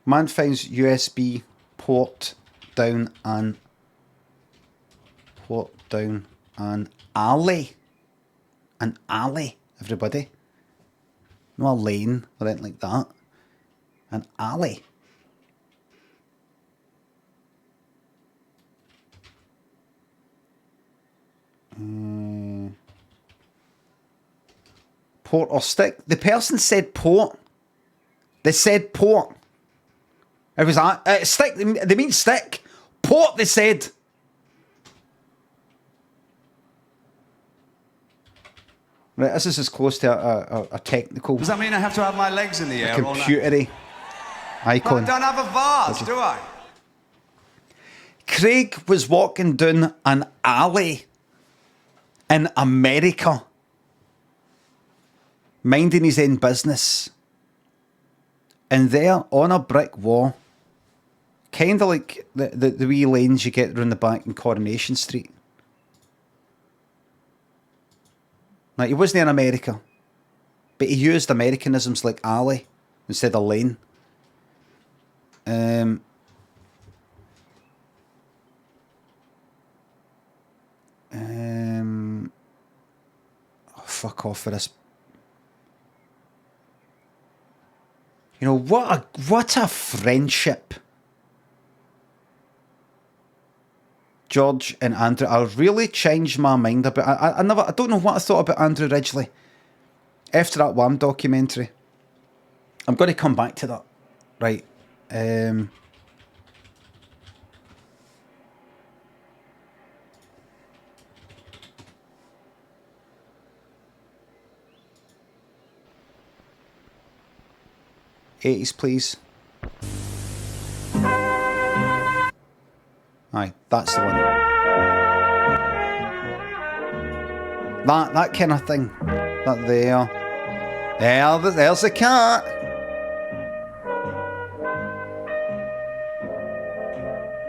Man finds USB port down an alley. An alley, everybody. Not a lane or anything like that. An alley. Port or stick? The person said port. They said port. It was stick. They mean stick. Port, they said. Right, this is as close to a technical... Does that mean I have to have my legs in the air? Computery icon. I don't have a vase, do I? Craig was walking down an alley in America, minding his own business. And there, on a brick wall, kind of like the wee lanes you get round the back in Coronation Street. Like, he wasn't in America, but he used Americanisms like alley instead of lane. Oh, fuck off for this. You know, what a friendship. George and Andrew. I really changed my mind about... I don't know what I thought about Andrew Ridgeley after that Wham documentary. I'm going to come back to that. Right. 80s, please. Aye, that's the one. That kind of thing. That there. There's the cat.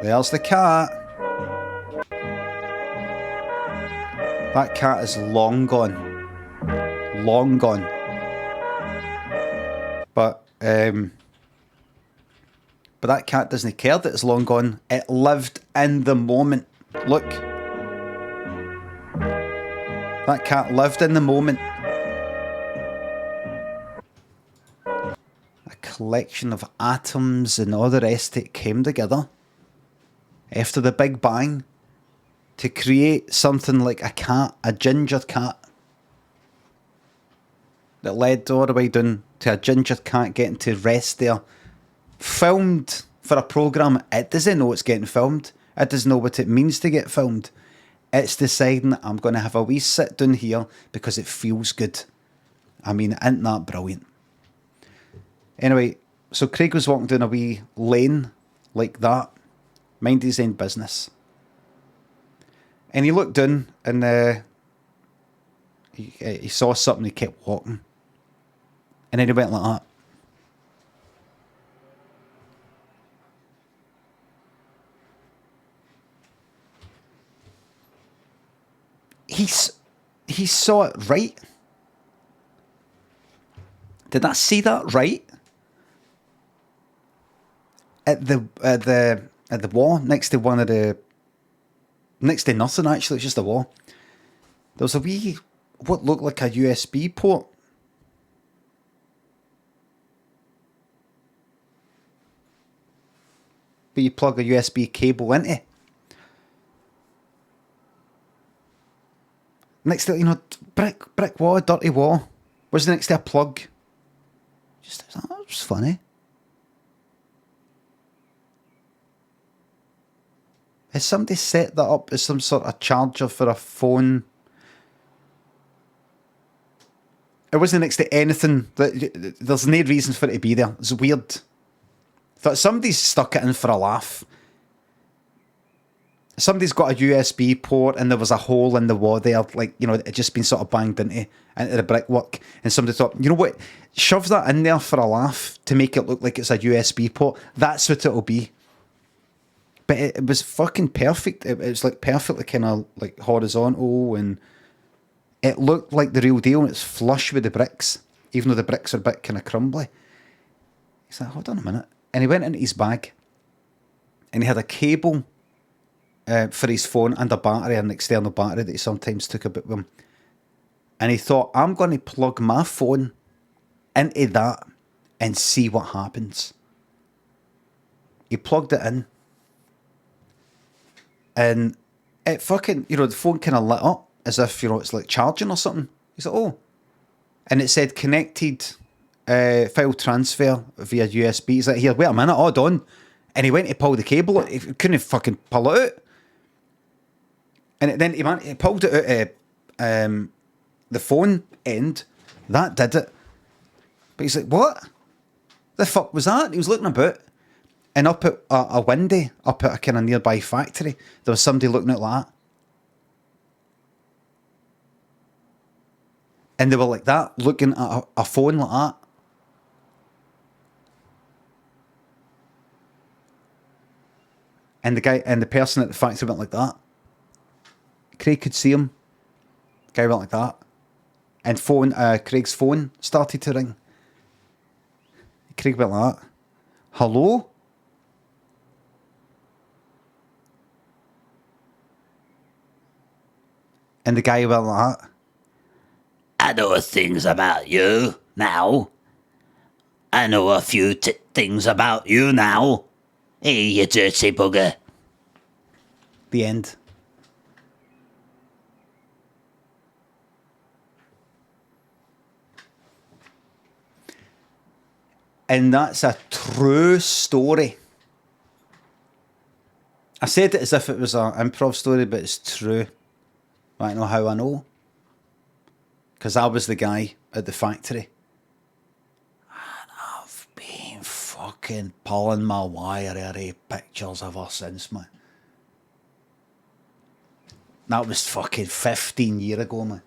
There's the cat. That cat is long gone. Long gone. But that cat doesn't care that it's long gone. It lived in the moment. Look. That cat lived in the moment. A collection of atoms and all the rest of it came together after the Big Bang to create something like a cat, a ginger cat, that led all the way down to a ginger cat getting to rest there. Filmed for a programme. It doesn't know it's getting filmed. It doesn't know what it means to get filmed. It's deciding I'm going to have a wee sit down here because it feels good. I mean, isn't that brilliant? Anyway, so Craig was walking down a wee lane like that, mind his own business. And he looked down and he saw something, he kept walking. And then he went like that. He saw it right. Did I see that right? At the wall next to one of the next to nothing actually, it's just a wall. There was a wee what looked like a USB port. But you plug a USB cable into. Next to, you know, brick wall, dirty wall. Was next to a plug. Just, that was funny. Has somebody set that up as some sort of charger for a phone? It wasn't next to anything. There's no reason for it to be there. It's weird. Thought somebody's stuck it in for a laugh. Somebody's got a USB port and there was a hole in the wall there, like, you know, it just been sort of banged into the brickwork. And somebody thought, you know what, shove that in there for a laugh to make it look like it's a USB port. That's what it'll be. But it was fucking perfect. It was like perfectly kind of like horizontal and it looked like the real deal and it's flush with the bricks, even though the bricks are a bit kind of crumbly. He's like, hold on a minute. And he went into his bag and he had a cable for his phone and a battery, an external battery that he sometimes took about with him. And he thought, I'm going to plug my phone into that and see what happens. He plugged it in. And it fucking, the phone kind of lit up as if, it's like charging or something. He's like, oh. And it said connected file transfer via USB. He's like, here, wait a minute, hold on. And he went to pull the cable out. He couldn't fucking pull it out. And then he pulled it out the phone end. That did it. But he's like, what? The fuck was that? He was looking about. And up at a window, up at a kind of nearby factory, there was somebody looking at that. And they were like that, looking at a phone like that. And the person at the factory went like that. Craig could see him. The guy went like that. And Craig's phone started to ring. Craig went like that. Hello? And the guy went like that. I know things about you now. I know a few things about you now. Hey, you dirty bugger. The end. And that's a true story. I said it as if it was an improv story, but it's true. I know how I know. Because I was the guy at the factory. And I've been fucking pulling my wire out of pictures ever since, man. That was fucking 15 years ago, man.